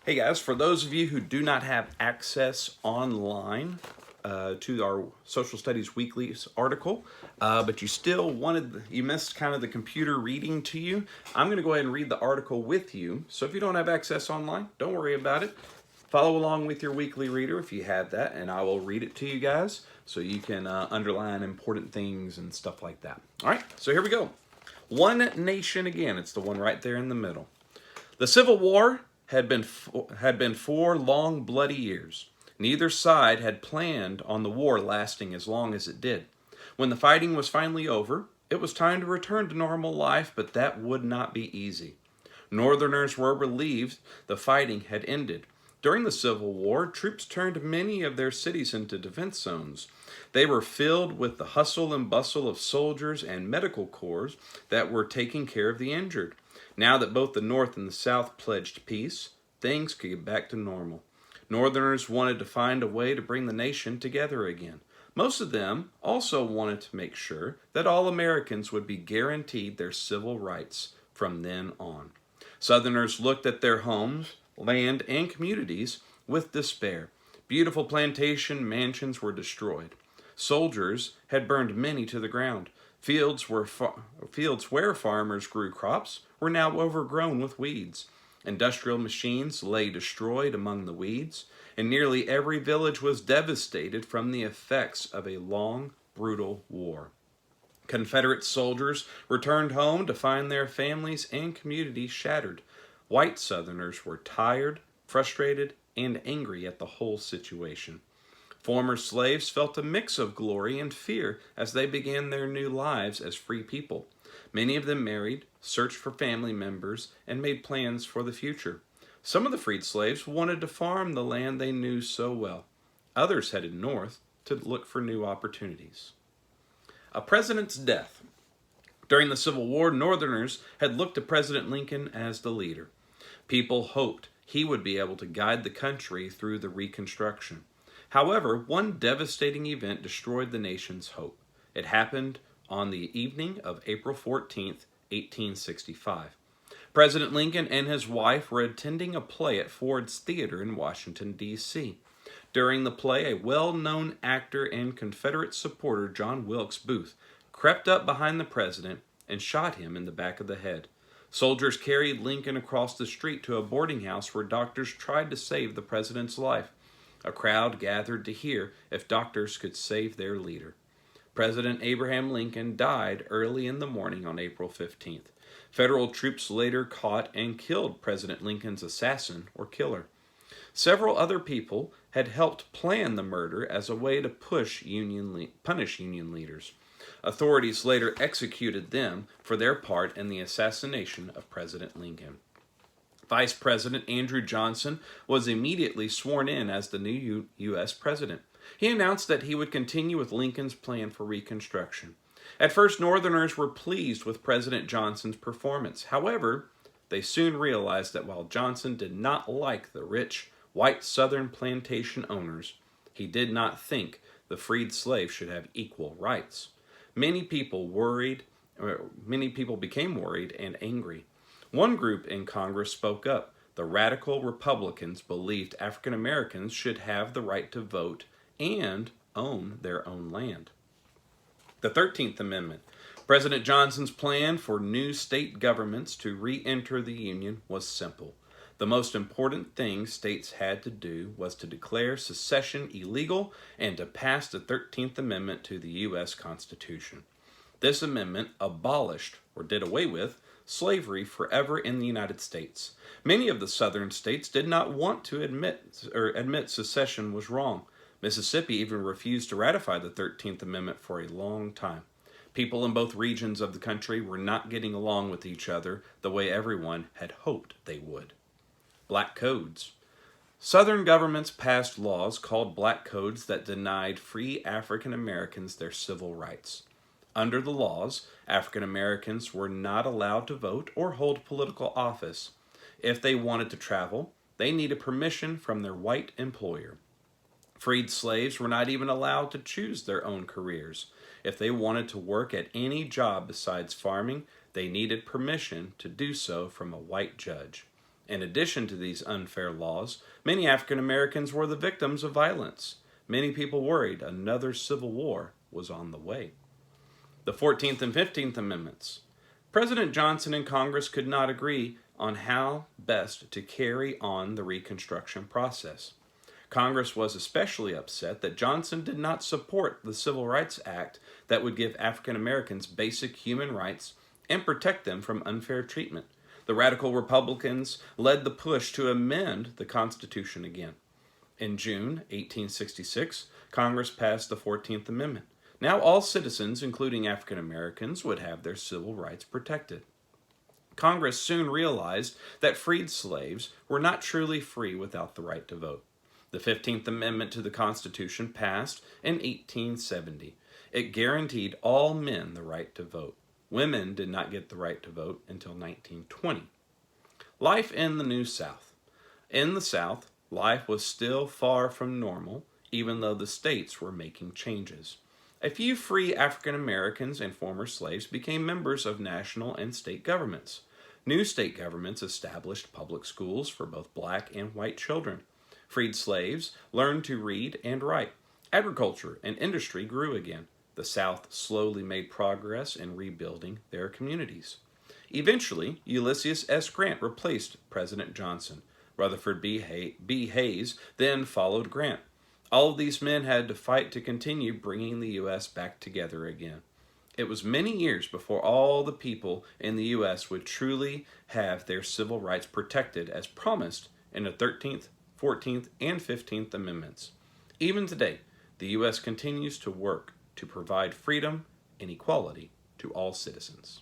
Hey guys, for those of you who do not have access online to our Social Studies Weekly article, but you missed kind of the computer reading to you, I'm going to go ahead and read the article with you. So if you don't have access online, don't worry about it. Follow along with your weekly reader if you have that, and I will read it to you guys so you can underline important things and stuff like that. All right, so here we go. One Nation Again. It's the one right there in the middle. The Civil War had been 4 long, bloody years. Neither side had planned on the war lasting as long as it did. When the fighting was finally over, it was time to return to normal life, but that would not be easy. Northerners were relieved the fighting had ended. During the Civil War, troops turned many of their cities into defense zones. They were filled with the hustle and bustle of soldiers and medical corps that were taking care of the injured. Now that both the North and the South pledged peace, things could get back to normal. Northerners wanted to find a way to bring the nation together again. Most of them also wanted to make sure that all Americans would be guaranteed their civil rights from then on. Southerners looked at their homes, land, and communities with despair. Beautiful plantation mansions were destroyed. Soldiers had burned many to the ground. Fields where farmers grew crops were now overgrown with weeds. Industrial machines lay destroyed among the weeds, and nearly every village was devastated from the effects of a long, brutal war. Confederate soldiers returned home to find their families and communities shattered. White Southerners were tired, frustrated, and angry at the whole situation. Former slaves felt a mix of glory and fear as they began their new lives as free people. Many of them married, searched for family members, and made plans for the future. Some of the freed slaves wanted to farm the land they knew so well. Others headed north to look for new opportunities. A president's death. During the Civil War, Northerners had looked to President Lincoln as the leader. People hoped he would be able to guide the country through the Reconstruction. However, one devastating event destroyed the nation's hope. It happened on the evening of April 14th, 1865. President Lincoln and his wife were attending a play at Ford's Theater in Washington, D.C. During the play, a well-known actor and Confederate supporter, John Wilkes Booth, crept up behind the president and shot him in the back of the head. Soldiers carried Lincoln across the street to a boarding house where doctors tried to save the president's life. A crowd gathered to hear if doctors could save their leader. President Abraham Lincoln died early in the morning on April 15th. Federal troops later caught and killed President Lincoln's assassin or killer. Several other people had helped plan the murder as a way to punish Union leaders. Authorities later executed them for their part in the assassination of President Lincoln. Vice President Andrew Johnson was immediately sworn in as the new U.S. president. He announced that he would continue with Lincoln's plan for Reconstruction. At first, Northerners were pleased with President Johnson's performance. However, they soon realized that while Johnson did not like the rich, white Southern plantation owners, he did not think the freed slaves should have equal rights. Many people became worried and angry. One group in Congress spoke up. The radical Republicans believed African Americans should have the right to vote and own their own land. The 13th Amendment. President Johnson's plan for new state governments to re-enter the Union was simple. The most important thing states had to do was to declare secession illegal and to pass the 13th Amendment to the U.S. Constitution. This amendment abolished, or did away with, slavery forever in the United States. Many of the southern states did not want to admit secession was wrong. Mississippi even refused to ratify the 13th Amendment for a long time. People in both regions of the country were not getting along with each other the way everyone had hoped they would. Black Codes. Southern governments passed laws called Black Codes that denied free African Americans their civil rights. Under the laws, African Americans were not allowed to vote or hold political office. If they wanted to travel, they needed permission from their white employer. Freed slaves were not even allowed to choose their own careers. If they wanted to work at any job besides farming, they needed permission to do so from a white judge. In addition to these unfair laws, many African Americans were the victims of violence. Many people worried another civil war was on the way. The 14th and 15th Amendments. President Johnson and Congress could not agree on how best to carry on the Reconstruction process. Congress was especially upset that Johnson did not support the Civil Rights Act that would give African Americans basic human rights and protect them from unfair treatment. The radical Republicans led the push to amend the Constitution again. In June 1866, Congress passed the 14th Amendment. Now all citizens, including African Americans, would have their civil rights protected. Congress soon realized that freed slaves were not truly free without the right to vote. The 15th Amendment to the Constitution passed in 1870. It guaranteed all men the right to vote. Women did not get the right to vote until 1920. Life in the New South. In the South, life was still far from normal, even though the states were making changes. A few free African Americans and former slaves became members of national and state governments. New state governments established public schools for both black and white children. Freed slaves learned to read and write. Agriculture and industry grew again. The South slowly made progress in rebuilding their communities. Eventually, Ulysses S. Grant replaced President Johnson. Rutherford B. Hayes then followed Grant. All of these men had to fight to continue bringing the U.S. back together again. It was many years before all the people in the U.S. would truly have their civil rights protected as promised in the 13th, 14th, and 15th Amendments. Even today, the U.S. continues to work to provide freedom and equality to all citizens.